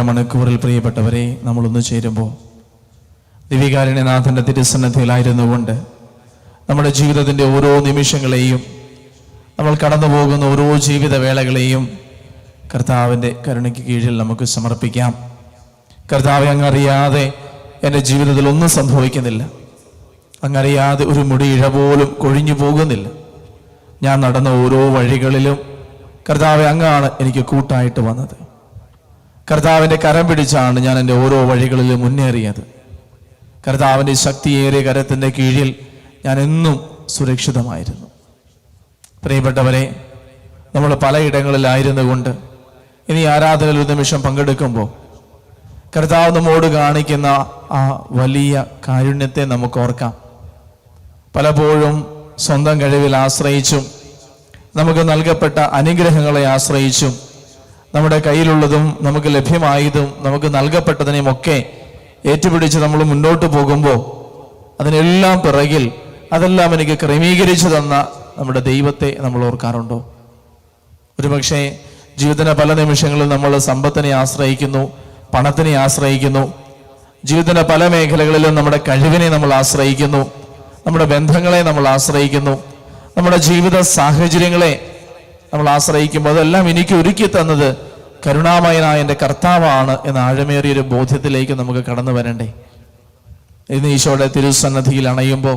അരമണിക്കൂറിൽ പ്രിയപ്പെട്ടവരെ നമ്മളൊന്ന് ചേരുമ്പോൾ ദിവ്യകാരുണ്യനാഥൻ്റെ തിരുസന്നിധിയിലായിരുന്നുകൊണ്ട് നമ്മുടെ ജീവിതത്തിൻ്റെ ഓരോ നിമിഷങ്ങളെയും, നമ്മൾ കടന്നു പോകുന്ന ഓരോ ജീവിതവേളകളെയും കർത്താവിൻ്റെ കരുണയ്ക്ക് കീഴിൽ നമുക്ക് സമർപ്പിക്കാം. കർത്താവെ, അങ്ങറിയാതെ എൻ്റെ ജീവിതത്തിൽ ഒന്നും സംഭവിക്കുന്നില്ല. അങ്ങറിയാതെ ഒരു മുടിയിഴ പോലും കൊഴിഞ്ഞു പോകുന്നില്ല. ഞാൻ നടന്ന ഓരോ വഴികളിലും കർത്താവെ, അങ്ങാണ് എനിക്ക് കൂട്ടായിട്ട് വന്നത്. കർത്താവിൻ്റെ കരം പിടിച്ചാണ് ഞാൻ എൻ്റെ ഓരോ വഴികളിലും മുന്നേറിയത്. കർത്താവിൻ്റെ ശക്തിയേറിയ കരത്തിൻ്റെ കീഴിൽ ഞാൻ എന്നും സുരക്ഷിതമായിരുന്നു. പ്രിയപ്പെട്ടവരെ, നമ്മൾ പലയിടങ്ങളിലായിരുന്നു കൊണ്ട് ഇനി ആരാധനയിൽ ഒരു നിമിഷം പങ്കെടുക്കുമ്പോൾ കർത്താവ് നമ്മോട് കാണിക്കുന്ന ആ വലിയ കാരുണ്യത്തെ നമുക്ക് ഓർക്കാം. പലപ്പോഴും സ്വന്തം കഴിവിൽ ആശ്രയിച്ചും നമുക്ക് നൽകപ്പെട്ട അനുഗ്രഹങ്ങളെ ആശ്രയിച്ചും നമ്മുടെ കയ്യിലുള്ളതും നമുക്ക് ലഭ്യമായതും നമുക്ക് നൽകപ്പെട്ടതിനെയുമൊക്കെ ഏറ്റുപിടിച്ച് നമ്മൾ മുന്നോട്ട് പോകുമ്പോൾ അതിനെല്ലാം പിറകിൽ അതെല്ലാം എനിക്ക് ക്രമീകരിച്ചു തന്ന നമ്മുടെ ദൈവത്തെ നമ്മൾ ഓർക്കാറുണ്ടോ? ഒരുപക്ഷെ ജീവിതത്തിന്റെ പല നിമിഷങ്ങളിൽ നമ്മൾ സമ്പത്തിനെ ആശ്രയിക്കുന്നു, പണത്തിനെ ആശ്രയിക്കുന്നു. ജീവിതത്തിന്റെ പല മേഖലകളിലും നമ്മുടെ കഴിവിനെ നമ്മൾ ആശ്രയിക്കുന്നു, നമ്മുടെ ബന്ധങ്ങളെ നമ്മൾ ആശ്രയിക്കുന്നു, നമ്മുടെ ജീവിത സാഹചര്യങ്ങളെ നമ്മൾ ആശ്രയിക്കുമ്പോൾ അതെല്ലാം എനിക്ക് ഒരുക്കി തന്നത് കരുണാമയനായ എൻ്റെ കർത്താവാണ് എന്ന ആഴമേറിയൊരു ബോധ്യത്തിലേക്ക് നമുക്ക് കടന്നു വരണ്ടേ? ഇന്ന് ഈശോയുടെ തിരുസന്നിധിയിൽ അണയുമ്പോൾ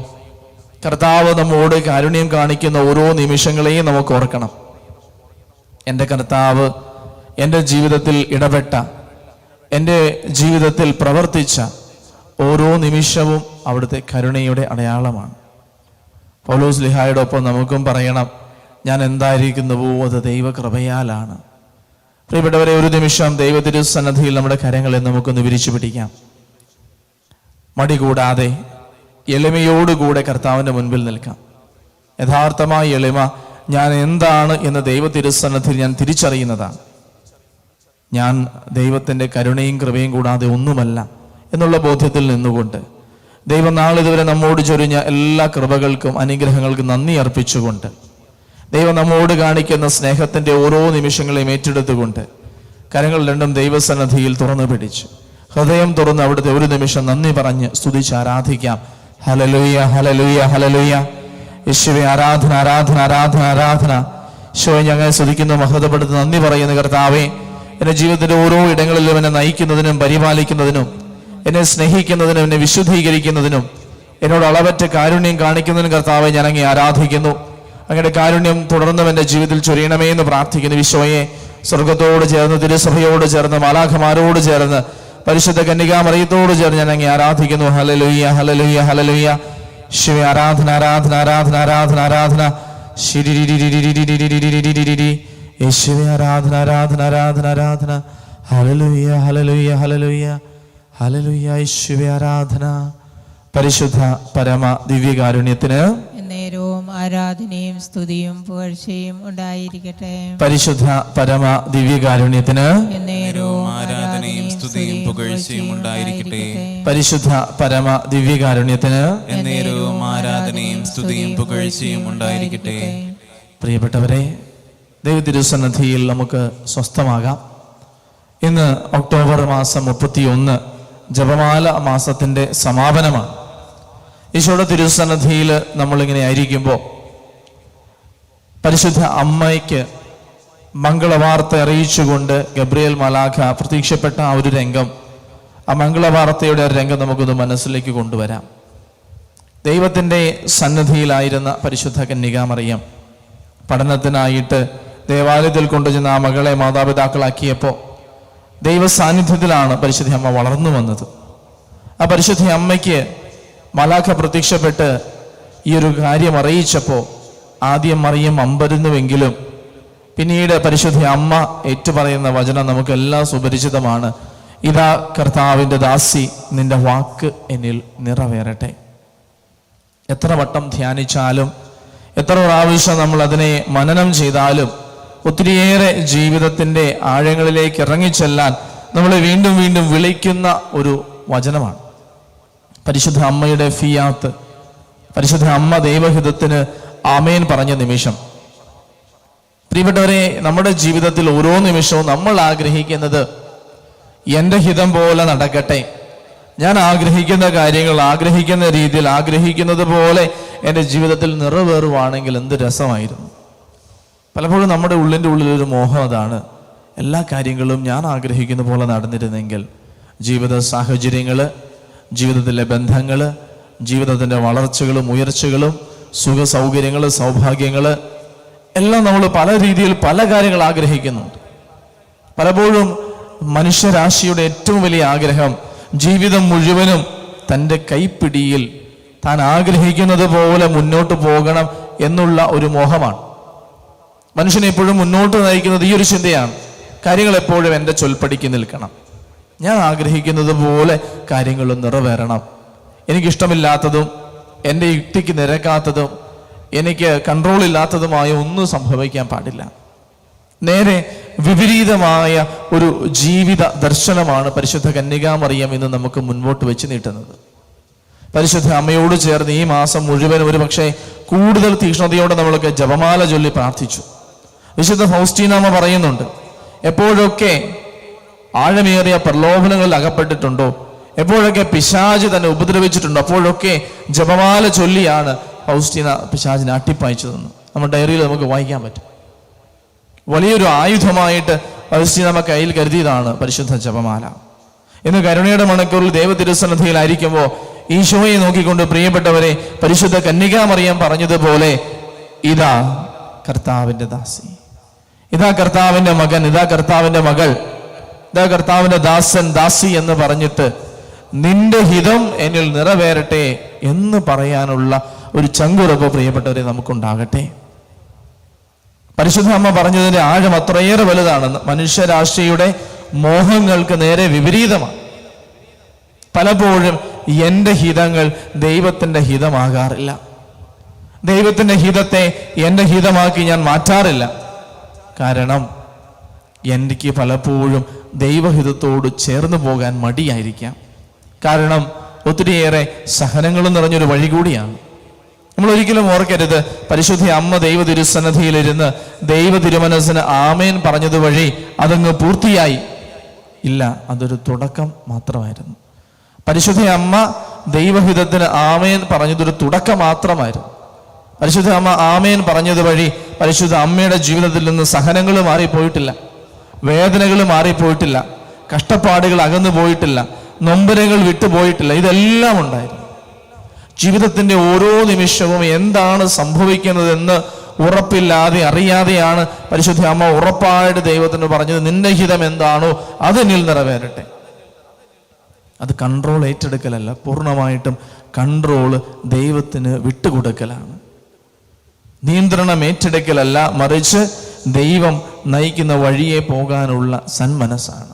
കർത്താവ് നമ്മോട് കാരുണ്യം കാണിക്കുന്ന ഓരോ നിമിഷങ്ങളെയും നമുക്ക് ഓർക്കണം. എൻ്റെ കർത്താവ് എൻ്റെ ജീവിതത്തിൽ ഇടപെട്ട, എൻ്റെ ജീവിതത്തിൽ പ്രവർത്തിച്ച ഓരോ നിമിഷവും അവിടുത്തെ കരുണയുടെ അടയാളമാണ്. പൗലോസ് ലിഹായുടെ ഒപ്പം നമുക്കും പറയണം, ഞാൻ എന്തായിരിക്കുന്നുവോ അത് ദൈവകൃപയാലാണ്. പ്രിയപ്പെട്ടവരെ, ഒരു നിമിഷം ദൈവ തിരുസന്നിധിയിൽ നമ്മുടെ കരങ്ങളെ നമുക്കൊന്ന് വിരിച്ചു പിടിക്കാം. മടി കൂടാതെ എളിമയോടുകൂടെ കർത്താവിൻ്റെ മുൻപിൽ നിൽക്കാം. യഥാർത്ഥമായ എളിമ ഞാൻ എന്താണ് എന്ന് ദൈവ തിരുസന്നിധിയിൽ ഞാൻ തിരിച്ചറിയുന്നതാണ്. ഞാൻ ദൈവത്തിൻ്റെ കരുണയും കൃപയും കൂടാതെ ഒന്നുമല്ല എന്നുള്ള ബോധ്യത്തിൽ നിന്നുകൊണ്ട് ദൈവം നാളിതുവരെ നമ്മോട് ചൊരിഞ്ഞ എല്ലാ കൃപകൾക്കും അനുഗ്രഹങ്ങൾക്കും നന്ദി അർപ്പിച്ചുകൊണ്ട് ദൈവം നമ്മോട് കാണിക്കുന്ന സ്നേഹത്തിൻ്റെ ഓരോ നിമിഷങ്ങളെയും ഏറ്റെടുത്തുകൊണ്ട് കരങ്ങൾ രണ്ടും ദൈവസന്നിധിയിൽ തുറന്നു പിടിച്ച് ഹൃദയം തുറന്ന് അവിടുത്തെ ഒരു നിമിഷം നന്ദി പറഞ്ഞ് സ്തുതിച്ച് ആരാധിക്കാം. Hallelujah, hallelujah, hallelujah. യേശുവേ, ആരാധന, ആരാധന, ആരാധന, ആരാധന. യേശുവേ, ഞങ്ങളെ സ്തുതിക്കുന്നു, മഹത്വപ്പെടുത്തുന്നു, നന്ദി പറയുന്നു. കർത്താവേ, എൻ്റെ ജീവിതത്തിൻ്റെ ഓരോ ഇടങ്ങളിലും എന്നെ നയിക്കുന്നതിനും പരിപാലിക്കുന്നതിനും എന്നെ സ്നേഹിക്കുന്നതിനും എന്നെ വിശുദ്ധീകരിക്കുന്നതിനും എന്നോട് അളവറ്റ കാരുണ്യം കാണിക്കുന്നതിനും കർത്താവെ ഞാൻ അങ്ങേ ആരാധിക്കുന്നു. അങ്ങയുടെ കാരുണ്യം തുടർന്നും എൻ്റെ ജീവിതത്തിൽ ചൊരിയണമേ എന്ന് പ്രാർത്ഥിക്കുന്നു. ഈശോയെ, സ്വർഗത്തോട് ചേർന്ന് തിരുസഭയോട് ചേർന്ന് മാലാഖമാരോട് ചേർന്ന് പരിശുദ്ധ കന്യകാമറിയത്തോട് ചേർന്ന് ഞാൻ അങ്ങേ ആരാധിക്കുന്നു. Hallelujah, hallelujah, hallelujah. ശിവ ആരാധന, ആരാധന, ആരാധന, ആരാധന, ആരാധന. യേശുവേ, ആരാധന, ആരാധന, ആരാധന, ആരാധന. Hallelujah, hallelujah, hallelujah, hallelujah. യേശുവേ, ആരാധന. പരിശുദ്ധ പരമ ദിവ്യകാരുണ്യത്തിന് നേരവും ആരാധനയും സ്തുതിയും പുകഴ്ചയും ഉണ്ടായിരിക്കട്ടെ. പരിശുദ്ധ പരമ ദിവ്യകാരുണ്യത്തിന് നേരവും ആരാധനയും സ്തുതിയും പുകഴ്ചയും ഉണ്ടായിരിക്കട്ടെ. പരിശുദ്ധ പരമ ദിവ്യകാരുണ്യത്തിന് നേരവും ആരാധനയും സ്തുതിയും പുകഴ്ചയും ഉണ്ടായിരിക്കട്ടെ. പ്രിയപ്പെട്ടവരെ, ദൈവ തിരുസന്നിധിയിൽ നമുക്ക് സ്വസ്ഥമാകാം. ഇന്ന് ഒക്ടോബർ മാസം 31 ജപമാല മാസത്തിൻ്റെ സമാപനമാണ്. ഈശോയുടെ തിരുസന്നിധിയിൽ നമ്മളിങ്ങനെ ആയിരിക്കുമ്പോൾ പരിശുദ്ധ അമ്മയ്ക്ക് മംഗളവാർത്ത അറിയിച്ചുകൊണ്ട് ഗബ്രിയേൽ മാലാഖ പ്രത്യക്ഷപ്പെട്ട ആ ഒരു രംഗം, ആ മംഗളവാർത്തയുടെ രംഗം നമുക്കൊന്ന് മനസ്സിലേക്ക് കൊണ്ടുവരാം. ദൈവത്തിൻ്റെ സന്നിധിയിലായിരുന്ന പരിശുദ്ധ കന്യകാമറിയം പഠനത്തിനായിട്ട് ദേവാലയത്തിൽ കൊണ്ടുചെന്ന ആ മകളെ മാതാപിതാക്കളാക്കിയപ്പോൾ ദൈവ സാന്നിധ്യത്തിലാണ് പരിശുദ്ധ അമ്മ വളർന്നു വന്നത്. ആ പരിശുദ്ധ അമ്മയ്ക്ക് മാലാഖ പ്രത്യക്ഷപ്പെട്ട് ഈ ഒരു കാര്യം അറിയിച്ചപ്പോൾ ആദ്യം മറിയം അമ്പരുന്നുവെങ്കിലും പിന്നീട് പരിശുദ്ധ അമ്മ ഏറ്റുപറയുന്ന വചനം നമുക്കെല്ലാം സുപരിചിതമാണ്. ഇതാ കർത്താവിൻ്റെ ദാസി, നിന്റെ വാക്ക് എന്നിൽ നിറവേറട്ടെ. എത്ര വട്ടം ധ്യാനിച്ചാലും എത്ര പ്രാവശ്യം നമ്മൾ അതിനെ മനനം ചെയ്താലും ഒത്തിരിയേറെ ജീവിതത്തിൻ്റെ ആഴങ്ങളിലേക്ക് ഇറങ്ങിച്ചെല്ലാൻ നമ്മളെ വീണ്ടും വീണ്ടും വിളിക്കുന്ന ഒരു വചനമാണ് പരിശുദ്ധ അമ്മയുടെ ഫിയാത്ത്. പരിശുദ്ധ അമ്മ ദൈവഹിതത്തിന് ആമേൻ പറഞ്ഞ നിമിഷം. പ്രിയപ്പെട്ടവരെ, നമ്മുടെ ജീവിതത്തിൽ ഓരോ നിമിഷവും നമ്മൾ ആഗ്രഹിക്കുന്നത് എൻ്റെ ഹിതം പോലെ നടക്കട്ടെ, ഞാൻ ആഗ്രഹിക്കുന്ന കാര്യങ്ങൾ ആഗ്രഹിക്കുന്ന രീതിയിൽ ആഗ്രഹിക്കുന്നത് പോലെ എൻ്റെ ജീവിതത്തിൽ നിറവേറുവാണെങ്കിൽ എന്ത് രസമായിരുന്നു. പലപ്പോഴും നമ്മുടെ ഉള്ളിലൊരു മോഹം അതാണ്, എല്ലാ കാര്യങ്ങളും ഞാൻ ആഗ്രഹിക്കുന്ന പോലെ നടന്നിരുന്നെങ്കിൽ ജീവിത സാഹചര്യങ്ങൾ, ജീവിതത്തിലെ ബന്ധങ്ങൾ, ജീവിതത്തിൻ്റെ വളർച്ചകളും ഉയർച്ചകളും സുഖ സൗകര്യങ്ങൾ, സൗഭാഗ്യങ്ങൾ എല്ലാം നമ്മൾ പല രീതിയിൽ പല കാര്യങ്ങൾ ആഗ്രഹിക്കുന്നുണ്ട്. പലപ്പോഴും മനുഷ്യരാശിയുടെ ഏറ്റവും വലിയ ആഗ്രഹം ജീവിതം മുഴുവനും തൻ്റെ കൈപ്പിടിയിൽ താൻ ആഗ്രഹിക്കുന്നത് പോലെ മുന്നോട്ട് പോകണം എന്നുള്ള ഒരു മോഹമാണ്. മനുഷ്യനെ എപ്പോഴും മുന്നോട്ട് നയിക്കുന്നത് ഈ ഒരു ചിന്തയാണ്. കാര്യങ്ങൾ എപ്പോഴും എൻ്റെ ചൊൽപ്പടിക്ക് നിൽക്കണം, ഞാൻ ആഗ്രഹിക്കുന്നത് പോലെ കാര്യങ്ങൾ നിറവേറണം, എനിക്കിഷ്ടമില്ലാത്തതും എൻ്റെ യുക്തിക്ക് നിരക്കാത്തതും എനിക്ക് കൺട്രോൾ ഇല്ലാത്തതുമായ ഒന്നും സംഭവിക്കാൻ പാടില്ല. നേരെ വിപരീതമായ ഒരു ജീവിത ദർശനമാണ് പരിശുദ്ധ കന്യകാമറിയം ഇന്ന് നമുക്ക് മുൻപോട്ട് വെച്ച് നീട്ടുന്നത്. പരിശുദ്ധ അമ്മയോട് ചേർന്ന് ഈ മാസം മുഴുവൻ ഒരു പക്ഷേ കൂടുതൽ തീക്ഷ്ണതയോടെ നമ്മൾക്ക് ജപമാല ചൊല്ലി പ്രാർത്ഥിച്ചു. വിശുദ്ധ ഫൗസ്റ്റീനാമ്മ പറയുന്നുണ്ട്, എപ്പോഴൊക്കെ ആഴമേറിയ പ്രലോഭനങ്ങളിൽ അകപ്പെട്ടിട്ടുണ്ടോ, എപ്പോഴൊക്കെ പിശാച് തന്നെ ഉപദ്രവിച്ചിട്ടുണ്ടോ, അപ്പോഴൊക്കെ ജപമാല ചൊല്ലിയാണ് ഫൗസ്റ്റീന പിശാചിനെ അട്ടിപ്പായിച്ചതെന്ന് നമ്മുടെ ഡയറിയിൽ നമുക്ക് വായിക്കാൻ പറ്റും. വലിയൊരു ആയുധമായിട്ട് ഫൗസ്റ്റീനാമ്മ കയ്യിൽ കരുതിയതാണ് പരിശുദ്ധ ജപമാല. ഇന്ന് കരുണയുടെ മണിക്കൂറിൽ ദൈവതിരുസന്നിധിയിലായിരിക്കുമ്പോൾ ഈശോയെ നോക്കിക്കൊണ്ട് പ്രിയപ്പെട്ടവരെ പരിശുദ്ധ കന്യകാമറിയം പറഞ്ഞതുപോലെ, ഇതാ കർത്താവിൻ്റെ ദാസി, ഇതാ കർത്താവിൻ്റെ മകൻ, ഇതാ കർത്താവിൻ്റെ മകൾ, ഇതാ കർത്താവിൻ്റെ ദാസൻ ദാസി എന്ന് പറഞ്ഞിട്ട് നിന്റെ ഹിതം എന്നിൽ നിറവേറട്ടെ എന്ന് പറയാനുള്ള ഒരു ചങ്കുറപ്പ് പ്രിയപ്പെട്ടവരെ നമുക്കുണ്ടാകട്ടെ. പരിശുദ്ധ അമ്മ പറഞ്ഞതിന്റെ ആഴം അത്രയേറെ വലുതാണ്. മനുഷ്യരാശിയുടെ മോഹങ്ങൾക്ക് നേരെ വിപരീതമാണ്. പലപ്പോഴും എൻ്റെ ഹിതങ്ങൾ ദൈവത്തിൻ്റെ ഹിതമാകാറില്ല, ദൈവത്തിൻ്റെ ഹിതത്തെ എൻ്റെ ഹിതമാക്കി ഞാൻ മാറ്റാറില്ല. കാരണം എനിക്ക് പലപ്പോഴും ദൈവഹിതത്തോട് ചേർന്ന് പോകാൻ മടിയായിരിക്കാം. കാരണം ഒത്തിരിയേറെ സഹനങ്ങളും നിറഞ്ഞൊരു വഴി കൂടിയാണ്. നമ്മൾ ഒരിക്കലും ഓർക്കരുത്, പരിശുദ്ധ അമ്മ ദൈവ തിരുസന്നിധിയിലിരുന്ന് ദൈവ തിരുമനസ്സിന് ആമേൻ പറഞ്ഞത് വഴി അതങ്ങ് പൂർത്തിയായി. ഇല്ല, അതൊരു തുടക്കം മാത്രമായിരുന്നു. പരിശുദ്ധ അമ്മ ദൈവഹിതത്തിന് ആമേൻ പറഞ്ഞതൊരു തുടക്കം മാത്രമായിരുന്നു. പരിശുദ്ധ അമ്മ ആമേൻ പറഞ്ഞത് വഴി പരിശുദ്ധ അമ്മയുടെ ജീവിതത്തിൽ നിന്ന് സഹനങ്ങൾ മാറിപ്പോയിട്ടില്ല, വേദനകൾ മാറിപ്പോയിട്ടില്ല, കഷ്ടപ്പാടുകൾ അകന്നു പോയിട്ടില്ല, നൊമ്പരങ്ങൾ വിട്ടുപോയിട്ടില്ല. ഇതെല്ലാം ഉണ്ടായിരുന്നു. ജീവിതത്തിന്റെ ഓരോ നിമിഷവും എന്താണ് സംഭവിക്കുന്നതെന്ന് ഉറപ്പില്ലാതെ അറിയാതെയാണ് പരിശുദ്ധ അമ്മ ഉറപ്പായിട്ട് ദൈവത്തിന് പറഞ്ഞത്, നിന്റെ ഹിതം എന്താണോ അത് എന്നിൽ നിറവേറട്ടെ. അത് കൺട്രോൾ ഏറ്റെടുക്കലല്ല, പൂർണ്ണമായിട്ടും കൺട്രോള് ദൈവത്തിന് വിട്ടുകൊടുക്കലാണ്. നിയന്ത്രണം ഏറ്റെടുക്കലല്ല, മറിച്ച് ദൈവം നയിക്കുന്ന വഴിയെ പോകാനുള്ള സന്മനസ്സാണ്.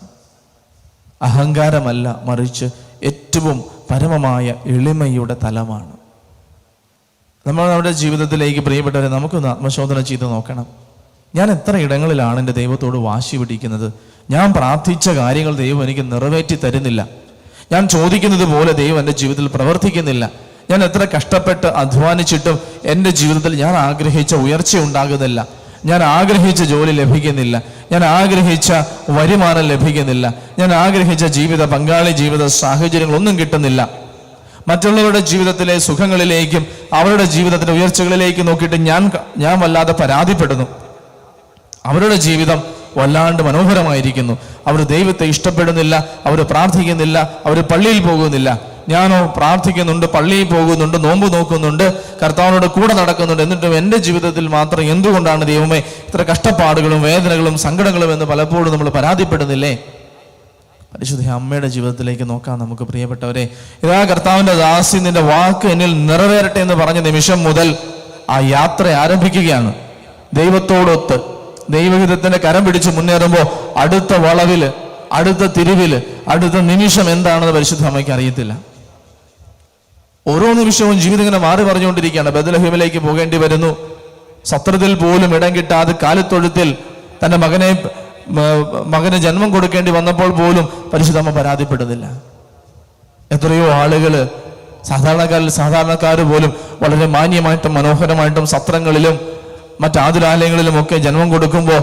അഹങ്കാരമല്ല, മറിച്ച് ഏറ്റവും പരമമായ എളിമയുടെ തലമാണ്. നമ്മൾ നമ്മുടെ ജീവിതത്തിലേക്ക് പ്രിയപ്പെട്ടവരെ നമുക്കൊന്ന് ആത്മശോധന ചെയ്ത് നോക്കണം. ഞാൻ എത്ര ഇടങ്ങളിലാണ് എൻ്റെ ദൈവത്തോട് വാശി പിടിക്കുന്നത്? ഞാൻ പ്രാർത്ഥിച്ച കാര്യങ്ങൾ ദൈവം എനിക്ക് നിറവേറ്റി തരുന്നില്ല, ഞാൻ ചോദിക്കുന്നത് പോലെ ദൈവം എൻ്റെ ജീവിതത്തിൽ പ്രവർത്തിക്കുന്നില്ല, ഞാൻ എത്ര കഷ്ടപ്പെട്ട് അധ്വാനിച്ചിട്ടും എൻ്റെ ജീവിതത്തിൽ ഞാൻ ആഗ്രഹിച്ച ഉയർച്ച ഉണ്ടാകുന്നില്ല, ഞാൻ ആഗ്രഹിച്ച ജോലി ലഭിക്കുന്നില്ല, ഞാൻ ആഗ്രഹിച്ച വരുമാനം ലഭിക്കുന്നില്ല, ഞാൻ ആഗ്രഹിച്ച ജീവിത പങ്കാളി ജീവിത സാഹചര്യങ്ങളൊന്നും കിട്ടുന്നില്ല. മറ്റുള്ളവരുടെ ജീവിതത്തിലെ സുഖങ്ങളിലേക്കും അവരുടെ ജീവിതത്തിലെ ഉയർച്ചകളിലേക്കും നോക്കിയിട്ട് ഞാൻ വല്ലാതെ പരാതിപ്പെടുന്നു. അവരുടെ ജീവിതം വല്ലാണ്ട് മനോഹരമായിരിക്കുന്നു, അവർ ദൈവത്തെ ഇഷ്ടപ്പെടുന്നില്ല, അവർ പ്രാർത്ഥിക്കുന്നില്ല, അവർ പള്ളിയിൽ പോകുന്നില്ല. ഞാനോ പ്രാർത്ഥിക്കുന്നുണ്ട്, പള്ളിയിൽ പോകുന്നുണ്ട്, നോമ്പ് നോക്കുന്നുണ്ട്, കർത്താവിനോട് കൂടെ നടക്കുന്നുണ്ട്, എന്നിട്ടും എൻ്റെ ജീവിതത്തിൽ മാത്രം എന്തുകൊണ്ടാണ് ദൈവമേ ഇത്ര കഷ്ടപ്പാടുകളും വേദനകളും സങ്കടങ്ങളും എന്ന് പലപ്പോഴും നമ്മൾ പരാതിപ്പെടുന്നില്ലേ? പരിശുദ്ധ അമ്മയുടെ ജീവിതത്തിലേക്ക് നോക്കാം നമുക്ക് പ്രിയപ്പെട്ടവരെ. ഇതാ കർത്താവിൻ്റെ ദാസി, നിന്റെ വാക്ക് എന്നിൽ നിറവേറട്ടെ എന്ന് പറഞ്ഞ നിമിഷം മുതൽ ആ യാത്ര ആരംഭിക്കുകയാണ്. ദൈവത്തോടൊത്ത് ദൈവഹിതത്തിന്റെ കരം പിടിച്ച് മുന്നേറുമ്പോൾ അടുത്ത വളവില്, അടുത്ത തിരിവില്, അടുത്ത നിമിഷം എന്താണെന്ന് പരിശുദ്ധ അമ്മയ്ക്ക് അറിയത്തില്ല. ഓരോ നിമിഷവും ജീവിതം ഇങ്ങനെ മാറി പറഞ്ഞുകൊണ്ടിരിക്കുകയാണ്. ബെത്ലഹേമിലേക്ക് പോകേണ്ടി വരുന്നു. സത്രത്തിൽ പോലും ഇടം കിട്ടാതെ കാലിത്തൊഴുത്തിൽ തന്റെ മകന് ജന്മം കൊടുക്കേണ്ടി വന്നപ്പോൾ പോലും പരിശുദ്ധമ്മ പരാതിപ്പെടുന്നില്ല. എത്രയോ ആളുകള് സാധാരണക്കാർ പോലും വളരെ മാന്യമായിട്ടും മനോഹരമായിട്ടും സത്രങ്ങളിലും മറ്റാതുരാലയങ്ങളിലും ഒക്കെ ജന്മം കൊടുക്കുമ്പോൾ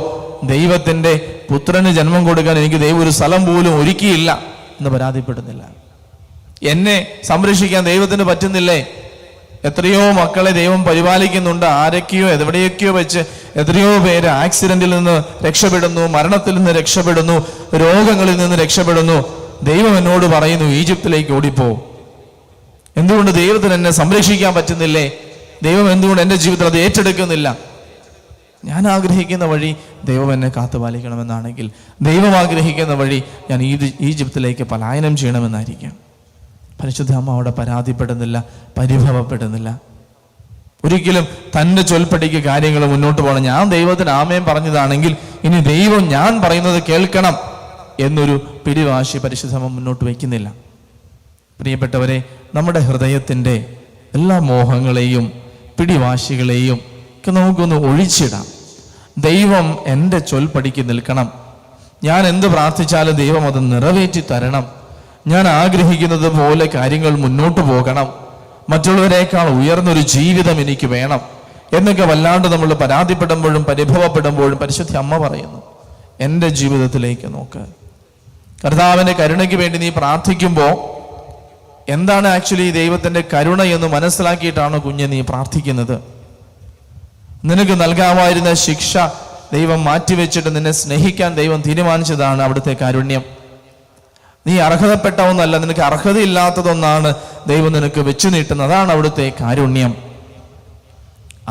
ദൈവത്തിൻ്റെ പുത്രന് ജന്മം കൊടുക്കാൻ എനിക്ക് ദൈവം ഒരു സ്ഥലം പോലും ഒരുക്കിയില്ല എന്ന് പരാതിപ്പെടുന്നില്ല. എന്നെ സംരക്ഷിക്കാൻ ദൈവത്തിന് പറ്റുന്നില്ലേ? എത്രയോ മക്കളെ ദൈവം പരിപാലിക്കുന്നുണ്ട്. ആരൊക്കെയോ എവിടെയൊക്കെയോ വെച്ച് എത്രയോ പേര് ആക്സിഡന്റിൽ നിന്ന് രക്ഷപ്പെടുന്നു, മരണത്തിൽ നിന്ന് രക്ഷപ്പെടുന്നു, രോഗങ്ങളിൽ നിന്ന് രക്ഷപ്പെടുന്നു. ദൈവം എന്നോട് പറയുന്നു, ഈജിപ്തിലേക്ക് ഓടിപ്പോ. എന്തുകൊണ്ട് ദൈവത്തിന് എന്നെ സംരക്ഷിക്കാൻ പറ്റുന്നില്ലേ? ദൈവം എന്തുകൊണ്ട് എൻ്റെ ജീവിതത്തിൽ അത് ഏറ്റെടുക്കുന്നില്ല? ഞാൻ ആഗ്രഹിക്കുന്ന വഴി ദൈവം എന്നെ കാത്തുപാലിക്കണമെന്നാണെങ്കിൽ, ദൈവം ആഗ്രഹിക്കുന്ന വഴി ഞാൻ ഈജിപ്തിലേക്ക് പലായനം ചെയ്യണമെന്നായിരിക്കാം. പരിശുദ്ധ അമ്മ അവിടെ പരാതിപ്പെടുന്നില്ല, പരിഭവപ്പെടുന്നില്ല. ഒരിക്കലും തൻ്റെ ചൊൽപ്പടിക്ക് കാര്യങ്ങൾ മുന്നോട്ട് പോകണം. ഞാൻ ദൈവത്തിന് ആമേൻ പറഞ്ഞതാണെങ്കിൽ ഇനി ദൈവം ഞാൻ പറയുന്നത് കേൾക്കണം എന്നൊരു പിടിവാശി പരിശുദ്ധ അമ്മ മുന്നോട്ട് വയ്ക്കുന്നില്ല. പ്രിയപ്പെട്ടവരെ, നമ്മുടെ ഹൃദയത്തിൻ്റെ എല്ലാ മോഹങ്ങളെയും പിടിവാശികളെയും ഒക്കെ നമുക്കൊന്ന് ഒഴിച്ചിടാം. ദൈവം എൻ്റെ ചൊൽപ്പടിക്ക് നിൽക്കണം. ഞാൻ എന്ത് പ്രാർത്ഥിച്ചാലും ദൈവം അത് നിറവേറ്റി തരണം. ഞാൻ ആഗ്രഹിക്കുന്നത് പോലെ കാര്യങ്ങൾ മുന്നോട്ട് പോകണം. മറ്റുള്ളവരെക്കാൾ ഉയർന്നൊരു ജീവിതം എനിക്ക് വേണം എന്നൊക്കെ വല്ലാണ്ട് നമ്മൾ പരാതിപ്പെടുമ്പോഴും പരിഭവപ്പെടുമ്പോഴും പരിശുദ്ധ അമ്മ പറയുന്നു, എൻ്റെ ജീവിതത്തിലേക്ക് നോക്ക്. കർത്താവിൻ്റെ കരുണയ്ക്ക് വേണ്ടി നീ പ്രാർത്ഥിക്കുമ്പോൾ എന്താണ് ആക്ച്വലി ദൈവത്തിൻ്റെ കരുണ എന്ന് മനസ്സിലാക്കിയിട്ടാണോ കുഞ്ഞ് നീ പ്രാർത്ഥിക്കുന്നത്? നിനക്ക് നൽകാമായിരുന്ന ശിക്ഷ ദൈവം മാറ്റിവെച്ചിട്ട് നിന്നെ സ്നേഹിക്കാൻ ദൈവം തീരുമാനിച്ചതാണ് അവിടുത്തെ കാരുണ്യം. നീ അർഹതപ്പെട്ട ഒന്നല്ല, നിനക്ക് അർഹതയില്ലാത്തതൊന്നാണ് ദൈവം നിനക്ക് വെച്ചു നീട്ടുന്നത്. അതാണ് അവിടുത്തെ കാരുണ്യം.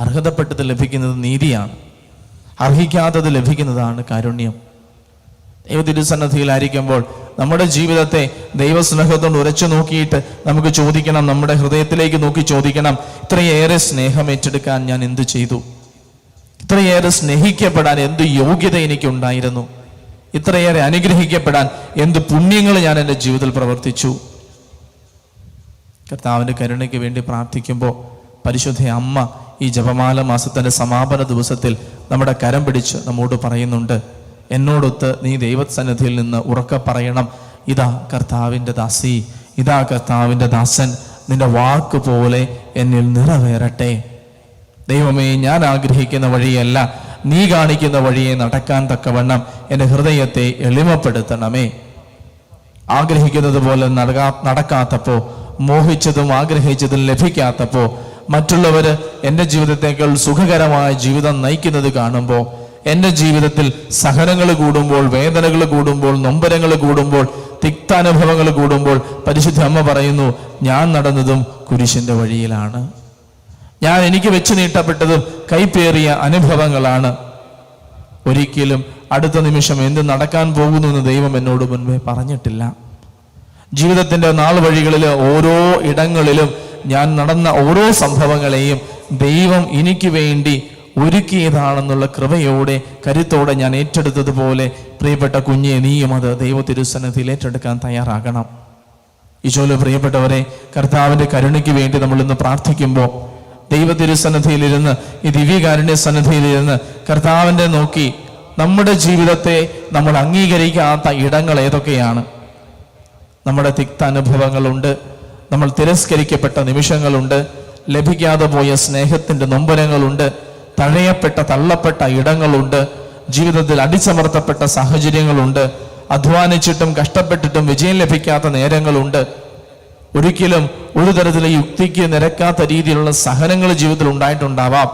അർഹതപ്പെട്ടത് ലഭിക്കുന്നത് നീതിയാണ്, അർഹിക്കാത്തത് ലഭിക്കുന്നതാണ് കാരുണ്യം. ദൈവ തിരുസന്നിധിയിലായിരിക്കുമ്പോൾ നമ്മുടെ ജീവിതത്തെ ദൈവസ്നേഹത്തോട് ഉരച്ചു നോക്കിയിട്ട് നമുക്ക് ചോദിക്കണം, നമ്മുടെ ഹൃദയത്തിലേക്ക് നോക്കി ചോദിക്കണം, ഇത്രയേറെ സ്നേഹം ഏറ്റെടുക്കാൻ ഞാൻ എന്ത് ചെയ്തു? ഇത്രയേറെ സ്നേഹിക്കപ്പെടാൻ എന്ത് യോഗ്യത എനിക്കുണ്ടായിരുന്നു? ഇത്രയേറെ അനുഗ്രഹിക്കപ്പെടാൻ എന്ത് പുണ്യങ്ങൾ ഞാൻ എൻ്റെ ജീവിതത്തിൽ പ്രവർത്തിച്ചു? കർത്താവിൻ്റെ കരുണയ്ക്ക് വേണ്ടി പ്രാർത്ഥിക്കുമ്പോൾ പരിശുദ്ധ അമ്മ ഈ ജപമാല മാസത്തിൻ്റെ സമാപന ദിവസത്തിൽ നമ്മുടെ കരം പിടിച്ച് നമ്മോട് പറയുന്നുണ്ട്, എന്നോടൊത്ത് നീ ദൈവസന്നിധിയിൽ നിന്ന് ഉറക്കെ പറയണം, ഇതാ കർത്താവിൻ്റെ ദാസി, ഇതാ കർത്താവിൻ്റെ ദാസൻ, നിന്റെ വാക്ക് പോലെ എന്നിൽ നിറവേറട്ടെ. ദൈവമേ, ഞാൻ ആഗ്രഹിക്കുന്ന വഴിയല്ല, നീ കാണിക്കുന്ന വഴിയെ നടക്കാൻ തക്കവണ്ണം എൻ്റെ ഹൃദയത്തെ എളിമപ്പെടുത്തണമേ. ആഗ്രഹിക്കുന്നത് പോലെ നടക്കാത്തപ്പോൾ, മോഹിച്ചതും ആഗ്രഹിച്ചതും ലഭിക്കാത്തപ്പോൾ, മറ്റുള്ളവർ എൻ്റെ ജീവിതത്തേക്കാൾ സുഖകരമായ ജീവിതം നയിക്കുന്നത് കാണുമ്പോൾ, എൻ്റെ ജീവിതത്തിൽ സഹനങ്ങൾ കൂടുമ്പോൾ, വേദനകൾ കൂടുമ്പോൾ, നൊമ്പരങ്ങൾ കൂടുമ്പോൾ, തിക്താനുഭവങ്ങൾ കൂടുമ്പോൾ പരിശുദ്ധ അമ്മ പറയുന്നു, ഞാൻ നടന്നതും കുരിശിൻ്റെ വഴിയിലാണ്. ഞാൻ എനിക്ക് വെച്ച് നീട്ടപ്പെട്ടതും കൈപ്പേറിയ അനുഭവങ്ങളാണ്. ഒരിക്കലും അടുത്ത നിമിഷം എന്ത് നടക്കാൻ പോകുന്നു എന്ന് ദൈവം എന്നോട് മുൻപേ പറഞ്ഞിട്ടില്ല. ജീവിതത്തിൻ്റെ നാൾ വഴികളിൽ ഓരോ ഇടങ്ങളിലും ഞാൻ നടന്ന ഓരോ സംഭവങ്ങളെയും ദൈവം എനിക്ക് വേണ്ടി ഒരുക്കിയതാണെന്നുള്ള കൃപയോടെ കരുത്തോടെ ഞാൻ ഏറ്റെടുത്തതുപോലെ പ്രിയപ്പെട്ട കുഞ്ഞെ, നീയും അത് ദൈവ തിരുസന്നിധിയിൽ ഏറ്റെടുക്കാൻ തയ്യാറാകണം. ഈശോയിലെ പ്രിയപ്പെട്ടവരെ, കർത്താവിൻ്റെ കരുണയ്ക്ക് വേണ്ടി നമ്മൾ ഇന്ന് പ്രാർത്ഥിക്കുമ്പോൾ ദൈവ തിരുസന്നിധിയിലിരുന്ന്, ഈ ദിവ്യകാരുണ്യ സന്നിധിയിലിരുന്ന് കർത്താവിൻ്റെ നോക്കി നമ്മുടെ ജീവിതത്തെ നമ്മൾ അംഗീകരിക്കാത്ത ഇടങ്ങൾ ഏതൊക്കെയാണ്? നമ്മുടെ തിക്ത അനുഭവങ്ങളുണ്ട്, നമ്മൾ തിരസ്കരിക്കപ്പെട്ട നിമിഷങ്ങളുണ്ട്, ലഭിക്കാതെ പോയ സ്നേഹത്തിൻ്റെ നൊമ്പരങ്ങളുണ്ട്, തഴയപ്പെട്ട തള്ളപ്പെട്ട ഇടങ്ങളുണ്ട്, ജീവിതത്തിൽ അടിച്ചമർത്തപ്പെട്ട സാഹചര്യങ്ങളുണ്ട്, അധ്വാനിച്ചിട്ടും കഷ്ടപ്പെട്ടിട്ടും വിജയം ലഭിക്കാത്ത നേരങ്ങളുണ്ട്. ഒരിക്കലും ഒരു തരത്തിലെ യുക്തിക്ക് നിരക്കാത്ത രീതിയിലുള്ള സഹനങ്ങൾ ജീവിതത്തിൽ ഉണ്ടായിട്ടുണ്ടാവാം.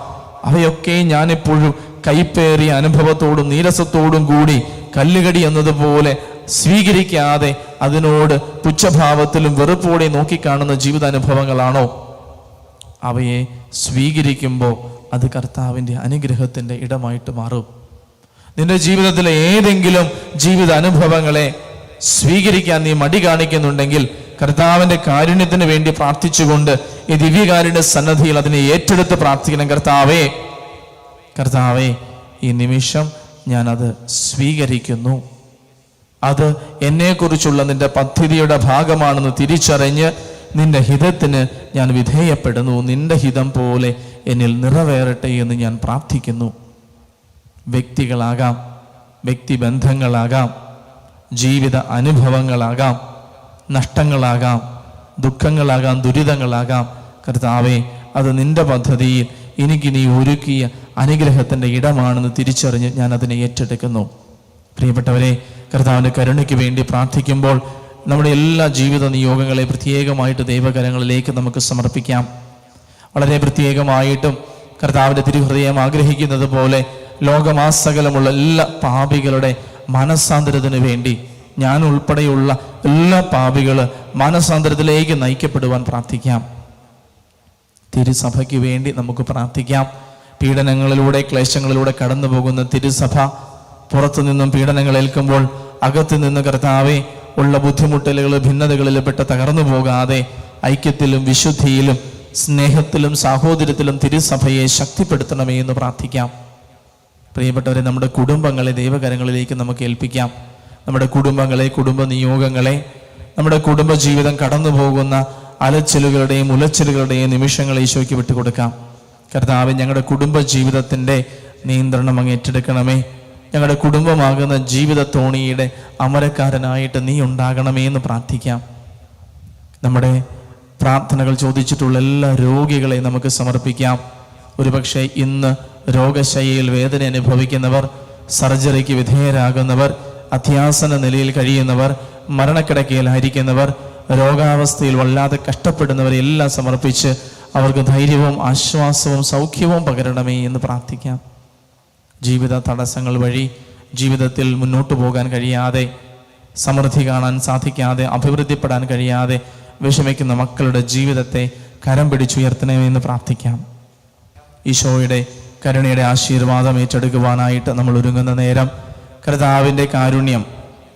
അവയൊക്കെ ഞാനിപ്പോഴും കൈപ്പേറിയ അനുഭവത്തോടും നീരസത്തോടും കൂടി കല്ലുകടി എന്നതുപോലെ സ്വീകരിക്കാതെ അതിനോട് പുച്ഛഭാവത്തിലും വെറുപ്പോടെ നോക്കിക്കാണുന്ന ജീവിതാനുഭവങ്ങളാണോ? അവയെ സ്വീകരിക്കുമ്പോൾ അത് കർത്താവിൻ്റെ അനുഗ്രഹത്തിൻ്റെ ഇടമായിട്ട് മാറും. നിന്റെ ജീവിതത്തിലെ ഏതെങ്കിലും ജീവിത അനുഭവങ്ങളെ സ്വീകരിക്കാൻ നീ മടി കാണിക്കുന്നുണ്ടെങ്കിൽ കർത്താവിൻ്റെ കാരുണ്യത്തിന് വേണ്ടി പ്രാർത്ഥിച്ചുകൊണ്ട് ഈ ദിവ്യകാരുണ്യ സന്നദ്ധിയിൽ അതിനെ ഏറ്റെടുത്ത് പ്രാർത്ഥിക്കണം. കർത്താവേ, കർത്താവേ, ഈ നിമിഷം ഞാനത് സ്വീകരിക്കുന്നു. അത് എന്നെക്കുറിച്ചുള്ള നിന്റെ പദ്ധതിയുടെ ഭാഗമാണെന്ന് തിരിച്ചറിഞ്ഞ് നിന്റെ ഹിതത്തിന് ഞാൻ വിധേയപ്പെടുന്നു. നിന്റെ ഹിതം പോലെ എന്നിൽ നിറവേറട്ടെ എന്ന് ഞാൻ പ്രാർത്ഥിക്കുന്നു. വ്യക്തികളാകാം, വ്യക്തിബന്ധങ്ങളാകാം, ജീവിത അനുഭവങ്ങളാകാം, നഷ്ടങ്ങളാകാം, ദുഃഖങ്ങളാകാം, ദുരിതങ്ങളാകാം. കർത്താവേ, അത് നിന്റെ പദ്ധതിയിൽ എനിക്ക് നീ ഒരുക്കിയ അനുഗ്രഹത്തിൻ്റെ ഇടമാണെന്ന് തിരിച്ചറിഞ്ഞ് ഞാൻ അതിനെ ഏറ്റെടുക്കുന്നു. പ്രിയപ്പെട്ടവരെ, കർത്താവിൻ്റെ കരുണയ്ക്ക് വേണ്ടി പ്രാർത്ഥിക്കുമ്പോൾ നമ്മുടെ എല്ലാ ജീവിത നിയോഗങ്ങളെ പ്രത്യേകമായിട്ട് ദൈവകരങ്ങളിലേക്ക് നമുക്ക് സമർപ്പിക്കാം. വളരെ പ്രത്യേകമായിട്ടും കർത്താവിൻ്റെ തിരുഹൃദയം ആഗ്രഹിക്കുന്നത് പോലെ ലോകമാസകലമുള്ള എല്ലാ പാപികളുടെ മനസ്സാന്തരത്തിന് വേണ്ടി ഞാൻ ഉൾപ്പെടെയുള്ള എല്ലാ പാപികൾ മനസ്സാന്തരത്തിലേക്ക് നയിക്കപ്പെടുവാൻ പ്രാർത്ഥിക്കാം. തിരുസഭയ്ക്ക് വേണ്ടി നമുക്ക് പ്രാർത്ഥിക്കാം. പീഡനങ്ങളിലൂടെ ക്ലേശങ്ങളിലൂടെ കടന്നു പോകുന്ന തിരുസഭ പുറത്തു നിന്നും പീഡനങ്ങൾ ഏൽക്കുമ്പോൾ അകത്തു നിന്ന് കർത്താവെ ഉള്ള ബുദ്ധിമുട്ടലുകൾ ഭിന്നതകളിൽ പെട്ട് തകർന്നു പോകാതെ ഐക്യത്തിലും വിശുദ്ധിയിലും സ്നേഹത്തിലും സാഹോദര്യത്തിലും തിരുസഭയെ ശക്തിപ്പെടുത്തണമേ എന്ന് പ്രാർത്ഥിക്കാം. പ്രിയപ്പെട്ടവരെ, നമ്മുടെ കുടുംബങ്ങളെ ദൈവകരങ്ങളിലേക്ക് നമുക്ക് ഏൽപ്പിക്കാം. നമ്മുടെ കുടുംബങ്ങളെ, കുടുംബ നിയോഗങ്ങളെ, നമ്മുടെ കുടുംബ ജീവിതം കടന്നു പോകുന്ന അലച്ചിലുകളുടെയും ഉലച്ചിലുകളുടെയും നിമിഷങ്ങളെ ഈശോയ്ക്ക് വിട്ടുകൊടുക്കാം. കർത്താവേ, ഞങ്ങളുടെ കുടുംബ ജീവിതത്തിൻ്റെ നിയന്ത്രണം അങ്ങ് ഏറ്റെടുക്കണമേ. ഞങ്ങളുടെ കുടുംബമാകുന്ന ജീവിത തോണിയുടെ അമരക്കാരനായിട്ട് നീ ഉണ്ടാകണമേ എന്ന് പ്രാർത്ഥിക്കാം. നമ്മുടെ പ്രാർത്ഥനകൾ ചോദിച്ചിട്ടുള്ള എല്ലാ രോഗികളെ നമുക്ക് സമർപ്പിക്കാം. ഒരുപക്ഷെ ഇന്ന് രോഗശയ്യയിൽ വേദന അനുഭവിക്കുന്നവർ, സർജറിക്ക് വിധേയരാകുന്നവർ, അത്യാസന്ന നിലയിൽ കഴിയുന്നവർ, മരണക്കിടക്കയിലായിരിക്കുന്നവർ, രോഗാവസ്ഥയിൽ വല്ലാതെ കഷ്ടപ്പെടുന്നവരെല്ലാം സമർപ്പിച്ച് അവർക്ക് ധൈര്യവും ആശ്വാസവും സൗഖ്യവും പകരണമേ എന്ന് പ്രാർത്ഥിക്കാം. ജീവിത തടസ്സങ്ങൾ വഴി ജീവിതത്തിൽ മുന്നോട്ട് പോകാൻ കഴിയാതെ, സമൃദ്ധി കാണാൻ സാധിക്കാതെ, അഭിവൃദ്ധിപ്പെടാൻ കഴിയാതെ വിഷമിക്കുന്ന മക്കളുടെ ജീവിതത്തെ കരം പിടിച്ചുയർത്തണമെന്ന് പ്രാർത്ഥിക്കാം. ഈശോയുടെ കരുണയുടെ ആശീർവാദം ഏറ്റെടുക്കുവാനായിട്ട് നമ്മൾ ഒരുങ്ങുന്ന നേരം കർത്താവിൻ്റെ കാരുണ്യം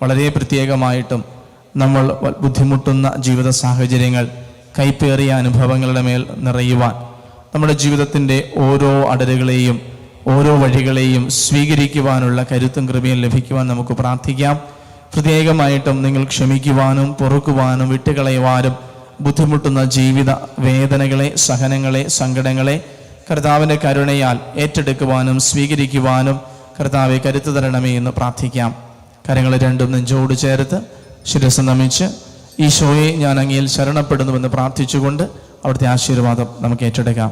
വളരെ പ്രത്യേകമായിട്ടും നമ്മൾ ബുദ്ധിമുട്ടുന്ന ജീവിത സാഹചര്യങ്ങൾ, കൈപ്പേറിയ അനുഭവങ്ങളുടെ മേൽ നിറയുവാൻ, നമ്മുടെ ജീവിതത്തിൻ്റെ ഓരോ അടരുകളെയും ഓരോ വഴികളെയും സ്വീകരിക്കുവാനുള്ള കരുത്തും കൃപയും ലഭിക്കുവാൻ നമുക്ക് പ്രാർത്ഥിക്കാം. പ്രത്യേകമായിട്ടും നിങ്ങൾ ക്ഷമിക്കുവാനും പൊറുക്കുവാനും വിട്ടുകളയുവാനും ബുദ്ധിമുട്ടുന്ന ജീവിത വേദനകളെ, സഹനങ്ങളെ, സങ്കടങ്ങളെ കർത്താവിൻ്റെ കരുണയാൽ ഏറ്റെടുക്കുവാനും സ്വീകരിക്കുവാനും കർത്താവെ കരുത്തു തരണമേ എന്ന് പ്രാർത്ഥിക്കാം. കരങ്ങൾ രണ്ടും നെഞ്ചോട് ചേർത്ത് ശിരസ് നമിച്ച് ഈശോയെ ഞാൻ അങ്ങയിൽ ശരണപ്പെടുന്നുവെന്ന് പ്രാർത്ഥിച്ചുകൊണ്ട് അവിടുത്തെ ആശീർവാദം നമുക്ക് ഏറ്റെടുക്കാം.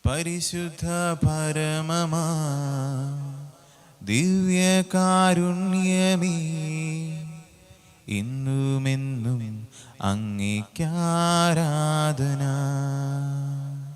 പരിശുദ്ധ പരമമാ ദിവ്യകാരുണ്യമേ, ഇന്നുമെന്നും അങ്ങേയ്ക്കാരാധന.